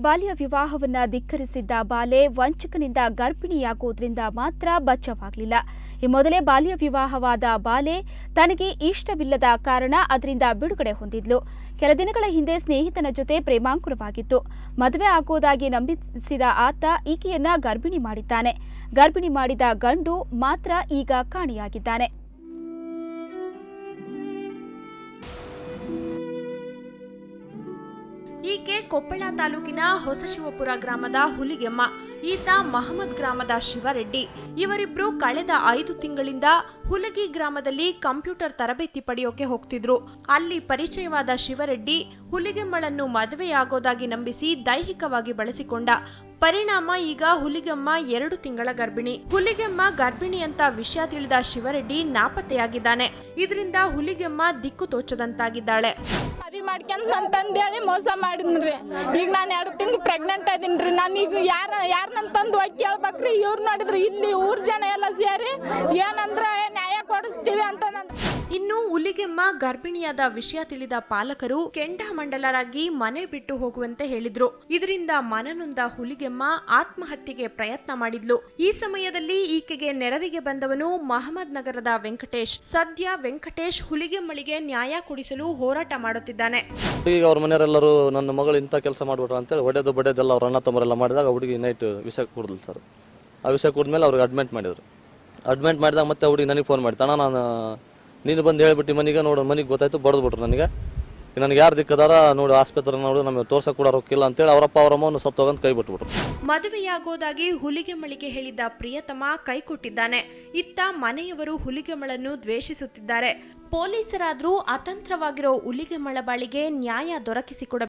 ಬಾಲ್ಯ ವಿವಾಹವನ್ನ ಧಿಕ್ಕರಿಸಿದ್ದ ಬಾಲೆ ವಂಚಕನಿಂದ ಗರ್ಭಿಣಿಯಾಗುವುದರಿಂದ ಮಾತ್ರ ಬಚಾವಾಗಲಿಲ್ಲ. ಈ ಮೊದಲೇ ಬಾಲ್ಯ ವಿವಾಹವಾದ ಬಾಲೆ ತನಗೆ ಇಷ್ಟವಿಲ್ಲದ ಕಾರಣ ಅದರಿಂದ ಬಿಡುಗಡೆ ಹೊಂದಿದ್ಲು. ಕೆಲ ದಿನಗಳ ಹಿಂದೆ ಸ್ನೇಹಿತನ ಜೊತೆ ಪ್ರೇಮಾಂಕುರವಾಗಿತ್ತು. ಮದುವೆ ಆಗುವುದಾಗಿ ನಂಬಿಸಿದ ಆತ ಈಕೆಯನ್ನ ಗರ್ಭಿಣಿ ಮಾಡಿದ್ದಾನೆ. ಗರ್ಭಿಣಿ ಮಾಡಿದ ಗಂಡು ಮಾತ್ರ ಈಗ ಕಾಣೆಯಾಗಿದ್ದಾನೆ. ಈಕೆ ಕೊಪ್ಪಳ ತಾಲೂಕಿನ ಹೊಸಶಿವಪುರ ಗ್ರಾಮದ ಹುಲಿಗೆಮ್ಮ. ಈತ ಮಹಮ್ಮದ್ ಗ್ರಾಮದ ಶಿವರೆಡ್ಡಿ. ಇವರಿಬ್ರು ಕಳೆದ 5 ತಿಂಗಳಿಂದ ಹುಲಗಿ ಗ್ರಾಮದಲ್ಲಿ ಕಂಪ್ಯೂಟರ್ ತರಬೇತಿ ಪಡೆಯೋಕೆ ಹೋಗ್ತಿದ್ರು. ಅಲ್ಲಿ ಪರಿಚಯವಾದ ಶಿವರೆಡ್ಡಿ ಹುಲಿಗೆಮ್ಮಳನ್ನು ಮದುವೆಯಾಗೋದಾಗಿ ನಂಬಿಸಿ ದೈಹಿಕವಾಗಿ ಬಳಸಿಕೊಂಡ. ಪರಿಣಾಮ ಈಗ ಹುಲಿಗೆಮ್ಮ 2 ತಿಂಗಳ ಗರ್ಭಿಣಿ. ಹುಲಿಗೆಮ್ಮ ಗರ್ಭಿಣಿ ಅಂತ ವಿಷಯ ತಿಳಿದ ಶಿವರೆಡ್ಡಿ ನಾಪತ್ತೆಯಾಗಿದ್ದಾನೆ. ಇದರಿಂದ ಹುಲಿಗೆಮ್ಮ ದಿಕ್ಕು ತೋಚದಂತಾಗಿದ್ದಾಳೆ. ಮದುವೆ ಮಾಡ್ಕೊಂಡ್ ನನ್ನ ತಂದೆ ಹೇಳಿ ಮೋಸ ಮಾಡಿದ್ರಿ. ಈಗ ನಾನು 2 ತಿಂಗಳು ಪ್ರೆಗ್ನೆಂಟ್ ಅದೀನ್ರಿ. ನಾನು ಈಗ ಯಾರ ನನ್ನ ತಂದು ಹೋಗಿ ಕೇಳ್ಬೇಕ್ರಿ. ಇವ್ರು ನೋಡಿದ್ರಿ ಇಲ್ಲಿ ಊರ್ ಜನ ಎಲ್ಲ ಸೇರಿ ಏನಂದ್ರೆ ನ್ಯಾಯ ಕೊಡಿಸ್ತೀವಿ ಅಂತ. ಇನ್ನು ಹುಲಿಗೆಮ್ಮ ಗರ್ಭಿಣಿಯಾದ ವಿಷಯ ತಿಳಿದ ಪಾಲಕರು ಕೆಂಡಾಮಂಡಲರಾಗಿ ಮನೆ ಬಿಟ್ಟು ಹೋಗುವಂತೆ ಹೇಳಿದ್ರು. ಇದರಿಂದ ಮನನೊಂದ ಹುಲಿಗೆಮ್ಮ ಆತ್ಮಹತ್ಯೆಗೆ ಪ್ರಯತ್ನ ಮಾಡಿದ್ಲು. ಈ ಸಮಯದಲ್ಲಿ ಈಕೆಗೆ ನೆರವಿಗೆ ಬಂದವನು ಮಹಮ್ಮದ್ ನಗರದ ವೆಂಕಟೇಶ್. ಸದ್ಯ ವೆಂಕಟೇಶ್ ಹುಲಿಗೆಮ್ಮಳಿಗೆ ನ್ಯಾಯ ಕೊಡಿಸಲು ಹೋರಾಟ ಮಾಡುತ್ತಿದ್ದಾನೆ. ಈಗ ಅವ್ರ ಮನೆಯವರೆಲ್ಲರೂ ನನ್ನ ಮಗಳು ಇಂಥ ಕೆಲಸ ಮಾಡ್ಬಿಟ್ರು ಅಂತೇಳಿ ಹೊಡೆದು ಬಡೆದೆಲ್ಲ ಅವ್ರ ಅಣ್ಣ ತಮ್ಮರೆಲ್ಲ ಮಾಡಿದಾಗ ಹುಡುಗಿ ನೈಟ್ ವಿಷ ಕುಡಿದ್ಲು ಸರ್. ಆ ವಿಷ ಕುಡಿದ್ಮೇಲೆ ಅವ್ರಿಗೆ ಅಡ್ಮಿಟ್ ಮಾಡಿದ್ರು. ಅಡ್ಮಿಟ್ ಮಾಡಿದಾಗ ಮತ್ತೆ ಹುಡುಗಿ ನನಗೆ ಫೋನ್ ಮಾಡಿತ್ತು, ಅಣ್ಣ ನೀನು ಬಂದು ಹೇಳ್ಬಿಟ್ಟು ಮನೆಗೆ ನೋಡು, ಮನೆಗೆ ಗೊತ್ತಾಯ್ತು ಬಡ್ದ್ಬಿಟ್ರು ನನಗೆ ಯಾರು ದಿಕ್ಕದಾರ ನೋಡಿ ಆಸ್ಪತ್ರೆ ನೋಡು, ನಮಗೆ ತೋರ್ಸಕ್ ಕೂಡ ರೊಕ್ಕಿಲ್ಲ ಅಂತೇಳಿ ಅವರಪ್ಪ ಅವರಮ್ಮನ್ನು ಸತ್ತೋಗಂತ ಕೈ ಬಿಟ್ಬಿಟ್ರು. ಮದುವೆಯಾಗೋದಾಗಿ ಹುಲಿಗೆಮ್ಮಳಿಗೆ ಹೇಳಿದ್ದ ಪ್ರಿಯತಮ ಕೈಕೊಟ್ಟಿದ್ದಾನೆ. ಇತ್ತ ಮನೆಯವರು ಹುಲಿಗೆಮ್ಮಳನ್ನು ದ್ವೇಷಿಸುತ್ತಿದ್ದಾರೆ. ಪೊಲೀಸರಾದ್ರೂ ಅತಂತ್ರವಾಗಿರೋ ಹುಲಿಗೆಮ್ಮಳ ಬಾಳಿಗೆ ನ್ಯಾಯ ದೊರಕಿಸಿಕೊಡ